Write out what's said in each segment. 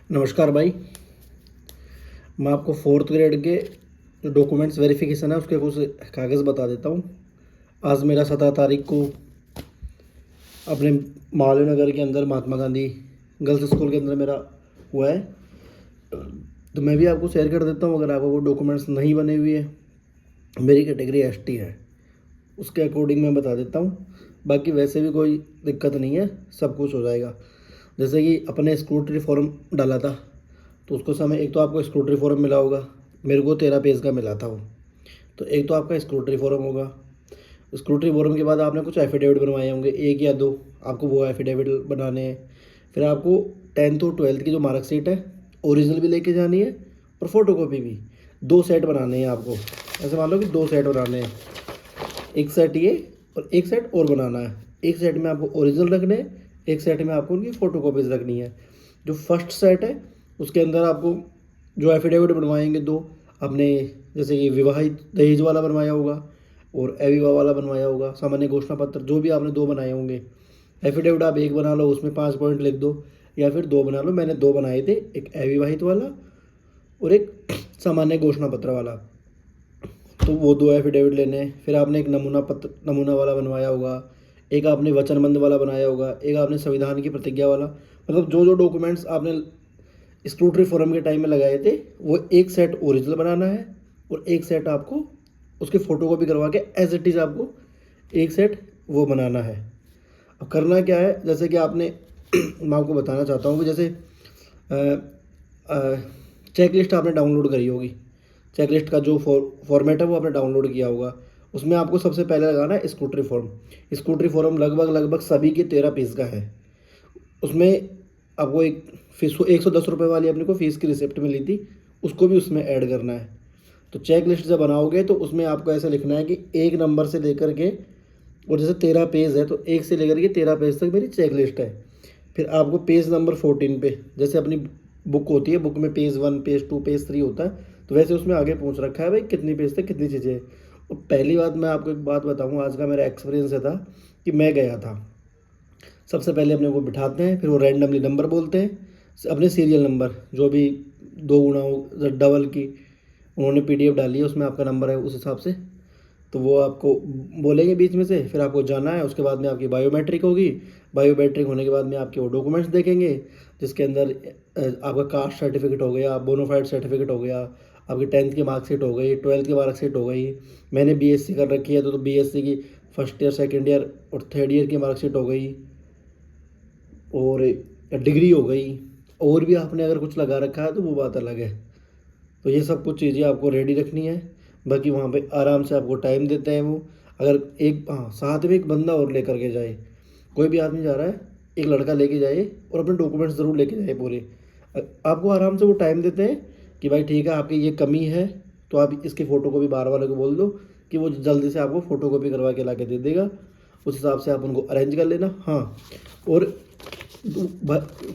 नमस्कार भाई। मैं आपको फोर्थ ग्रेड के जो डॉक्यूमेंट्स वेरिफिकेशन है उसके कुछ कागज़ बता देता हूँ। आज मेरा 17 तारीख को अपने मालवीय नगर के अंदर महात्मा गांधी गर्ल्स स्कूल के अंदर मेरा हुआ है, तो मैं भी आपको शेयर कर देता हूँ। अगर आपको कोई डॉक्यूमेंट्स नहीं बने हुए है, मेरी कैटेगरी एसटी है, उसके अकॉर्डिंग मैं बता देता हूँ। बाकी वैसे भी कोई दिक्कत नहीं है, सब कुछ हो जाएगा। जैसे कि अपने स्क्रूटरी फॉर्म डाला था, तो उसको समय एक तो आपको स्क्रूटरी फॉर्म मिला होगा, मेरे को 13 पेज का मिला था वो। तो एक तो आपका स्क्रूटरी फॉर्म होगा। स्क्रूटरी फॉर्म के बाद आपने कुछ एफिडेविट बनवाए होंगे, एक या दो, आपको वो एफिडेविट बनाने हैं। फिर आपको 10th और 12th की जो मार्कशीट है ओरिजिनल भी लेके जानी है और फोटोकॉपी भी। 2 सेट बनाने हैं आपको। ऐसे मान लो कि 2 सेट बनाने हैं, एक सेट ये और एक सेट और बनाना है। एक सेट में आपको ओरिजिनल रखने हैं, एक सेट में आपको उनकी फ़ोटोकॉपीज़ रखनी है। जो फर्स्ट सेट है उसके अंदर आपको जो एफिडेविट बनवाएंगे दो अपने, जैसे कि विवाहित दहेज वाला बनवाया होगा और अविवाह वाला बनवाया होगा, सामान्य घोषणा पत्र जो भी आपने दो बनाए होंगे। एफिडेविट आप एक बना लो, उसमें 5 पॉइंट लिख दो, या फिर दो बना लो। मैंने दो बनाए थे, एक अविवाहित वाला और एक सामान्य घोषणा पत्र वाला। तो वो दो एफिडेविट लेने हैं। फिर आपने एक नमूना वाला बनवाया होगा, एक आपने वचनबंध वाला बनाया होगा, एक आपने संविधान की प्रतिज्ञा वाला। मतलब जो जो डॉक्यूमेंट्स आपने स्क्रूटरी फोरम के टाइम में लगाए थे, वो एक सेट ओरिजिनल बनाना है और एक सेट आपको उसकी फ़ोटोकॉपी करवा के एज इट इज़ आपको एक सेट वो बनाना है। अब करना क्या है, जैसे कि आपने मैं आपको बताना चाहता हूँ कि जैसे चेक लिस्ट आपने डाउनलोड करी होगी। चेक लिस्ट का जो फॉर्मेट है वो आपने डाउनलोड किया होगा। उसमें आपको सबसे पहले लगाना है स्कूटरी फॉर्म। स्कूटरी फॉर्म लगभग सभी के 13 पेज का है। उसमें आपको एक फीस 110 रुपये वाली अपने को फ़ीस की रिसिप्ट मिली थी, उसको भी उसमें ऐड करना है। तो चेक लिस्ट जब बनाओगे तो उसमें आपको ऐसा लिखना है कि 1 नंबर से लेकर के, और जैसे 13 पेज है तो 1 से लेकर के 13 पेज तक मेरी चेक लिस्ट है। फिर आपको पेज नंबर 14 पे, जैसे अपनी बुक होती है, बुक में पेज 1 पेज 2 पेज 3 होता है, तो वैसे उसमें आगे पूछ रखा है भाई कितनी पेज तक कितनी चीज़ें हैं। और पहली बात मैं आपको एक बात बताऊँ, आज का मेरा एक्सपीरियंस है था कि मैं गया था। सबसे पहले अपने को बिठाते हैं, फिर वो रैंडमली नंबर बोलते हैं, अपने सीरियल नंबर जो भी 2 गुना हो डबल की उन्होंने पीडीएफ डाली है, उसमें आपका नंबर है उस हिसाब से, तो वो आपको बोलेंगे बीच में से। फिर आपको जाना है, उसके बाद में आपकी बायोमेट्रिक होगी। बायोमेट्रिक होने के बाद में आपके वो डॉक्यूमेंट्स देखेंगे, जिसके अंदर आपका कास्ट सर्टिफिकेट हो गया, बोनाफाइड सर्टिफिकेट हो गया, आपकी 10th की मार्कशीट हो गई, 12th की मार्कशीट हो गई। मैंने बीएससी कर रखी है तो बीएससी की फर्स्ट ईयर, सेकेंड ईयर और थर्ड ईयर की मार्कशीट हो गई, और डिग्री हो गई। और भी आपने अगर कुछ लगा रखा है तो वो बात अलग है। तो ये सब कुछ चीज़ें आपको रेडी रखनी है। बाकी वहाँ पे आराम से आपको टाइम देते हैं वो। अगर एक, हाँ, साथ में एक बंदा और लेकर के जाए, कोई भी आदमी जा रहा है, एक लड़का लेके जाए और अपने डॉक्यूमेंट्स ज़रूर लेके जाए पूरे। आपको आराम से वो टाइम देते हैं कि भाई ठीक है, आपकी ये कमी है तो आप इसकी फ़ोटो कॉपी बार वाले को बोल दो कि वो जल्दी से आपको फ़ोटो कॉपी करवा के ला के दे देगा। उस हिसाब से आप उनको अरेंज कर लेना। हाँ, और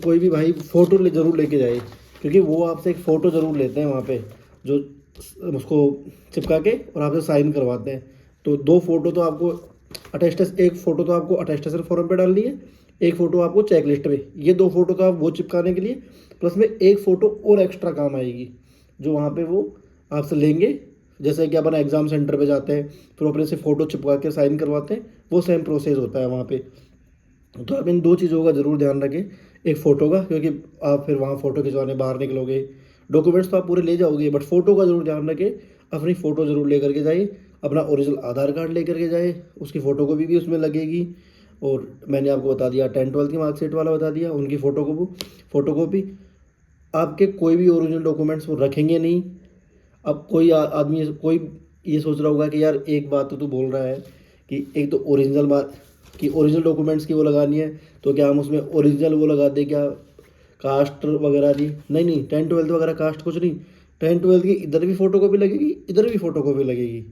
कोई भी भाई फ़ोटो ज़रूर लेके जाए, क्योंकि वो आपसे एक फ़ोटो ज़रूर लेते हैं वहाँ पे, जो उसको चिपका के और आपसे साइन करवाते हैं। तो 2 फ़ोटो तो आपको अटेस्टेस एक फ़ोटो तो आपको अटेस्टेशन फॉर्म पे डालनी है, एक फ़ोटो आपको चेक लिस्ट पे। ये 2 फ़ोटो तो आप वो चिपकाने के लिए, प्लस में एक फ़ोटो और एक्स्ट्रा काम आएगी जो वहाँ पे वो आपसे लेंगे। जैसे कि अपन एग्ज़ाम सेंटर पे जाते हैं, फिर अपने से फ़ोटो चिपका के साइन करवाते हैं, वो सेम प्रोसेस होता है वहाँ पे। तो आप इन 2 चीज़ों का ज़रूर ध्यान रखें। एक फ़ोटो का, क्योंकि आप फिर वहाँ फ़ोटो खिंचवाने बाहर निकलोगे। डॉक्यूमेंट्स तो आप पूरे ले जाओगे, बट फ़ोटो का ज़रूर ध्यान रखें। अपनी फ़ोटो ज़रूर लेकर के जाइए, अपना ओरिजिनल आधार कार्ड लेकर के जाए, उसकी फ़ोटोकॉपी भी उसमें लगेगी। और मैंने आपको बता दिया 10th 12th की मार्कशीट वाला बता दिया, उनकी फ़ोटोकॉपी। आपके कोई भी ओरिजिनल डॉक्यूमेंट्स वो रखेंगे नहीं। अब कोई आदमी कोई ये सोच रहा होगा कि यार एक बात तो तू बोल रहा है कि एक तो ओरिजिनल बात कि ओरिजिनल डॉक्यूमेंट्स की वो लगानी है, तो क्या हम उसमें ओरिजिनल वो लगा दें क्या, कास्ट वगैरह की? नहीं नहीं, 10th 12th वगैरह कास्ट कुछ नहीं। 10th 12th की इधर भी फ़ोटो कॉपी लगेगी, इधर भी फ़ोटो कॉपी लगेगी।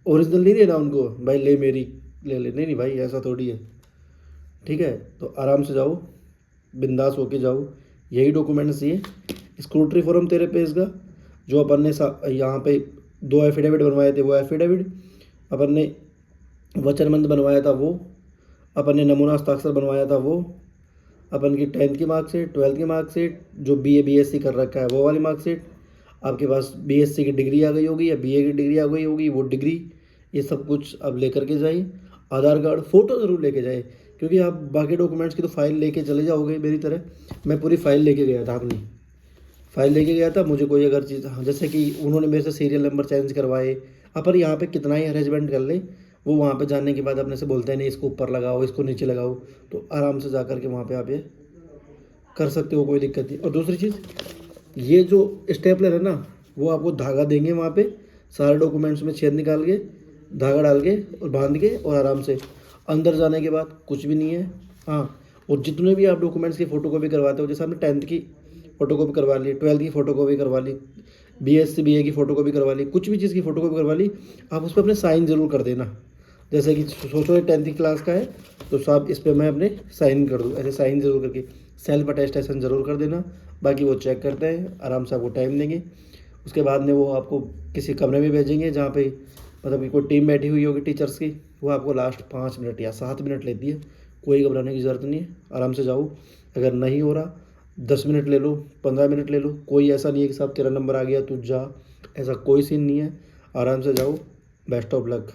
ओरिजिनल नहीं देना उनको, भाई ले मेरी ले ले, नहीं नहीं भाई, ऐसा थोड़ी है। ठीक है, तो आराम से जाओ, बिंदास होके जाओ। यही डॉक्यूमेंट्स चाहिए। स्क्रूटरी फॉर्म 13 पेज का, जो अपन ने यहाँ पे 2 एफिडेविट बनवाए थे वो एफिडेविट, अपन ने वचनबंध बनवाया था वो, अपन ने नमूना हस्ताक्षर बनवाया था वो, अपन की 10th की मार्कशीट, 12th की मार्कशीट, जो BA BSc कर रखा है वो वाली मार्कशीट, आपके पास BSc की डिग्री आ गई होगी या BA की डिग्री आ गई होगी वो डिग्री, ये सब कुछ अब लेकर के जाइए। आधार कार्ड, फ़ोटो ज़रूर लेके जाइए, क्योंकि आप बाकी डॉक्यूमेंट्स की तो फाइल लेके चले जाओगे मेरी तरह। मैं पूरी फाइल लेके गया था अपनी, फाइल लेके गया था। मुझे कोई अगर चीज़, हाँ, जैसे कि उन्होंने मेरे से सीरियल नंबर चेंज करवाए। अपन यहाँ पे कितना ही अरेंजमेंट कर ले, वो वहाँ पे जाने के बाद अपने से बोलते हैं नहीं इसको ऊपर लगाओ, इसको नीचे लगाओ, तो आराम से जा कर के वहाँ पे आप ये कर सकते हो, कोई दिक्कत नहीं। और दूसरी चीज़, ये जो स्टेपलर है ना, वो आपको धागा देंगे वहाँ पे, सारे डॉक्यूमेंट्स में छेद निकाल के, धागा डाल के और बांध के, और आराम से अंदर जाने के बाद कुछ भी नहीं है। हाँ, और जितने भी आप डॉक्यूमेंट्स की फ़ोटोकॉपी करवाते हो, जैसे आपने 10th की फ़ोटोकॉपी करवा ली, 12th की फ़ोटोकॉपी करवा ली, BSc BA की फ़ोटोकॉपी करवा ली, कुछ भी चीज़ की फ़ोटोकॉपी करवा ली, आप उस पर अपने साइन ज़रूर कर देना। जैसे कि सोचो ये 10th की क्लास का है, तो साहब इस पर मैं अपने साइन कर दूँ, ऐसे साइन ज़रूर करके सेल्फ अटेस्टेशन ज़रूर कर देना। बाकी वो चेक करते हैं, आराम से आपको टाइम देंगे। उसके बाद में वो आपको किसी कमरे में भेजेंगे जहाँ पे मतलब कि कोई टीम बैठी हुई होगी टीचर्स की, वो आपको लास्ट 5 मिनट या 7 मिनट लेती है। कोई घबराने की ज़रूरत नहीं है, आराम से जाओ। अगर नहीं हो रहा 10 मिनट ले लो, 15 मिनट ले लो, कोई ऐसा नहीं है कि साहब तेरा नंबर आ गया तू जा, ऐसा कोई सीन नहीं है। आराम से जाओ, बेस्ट ऑफ लक।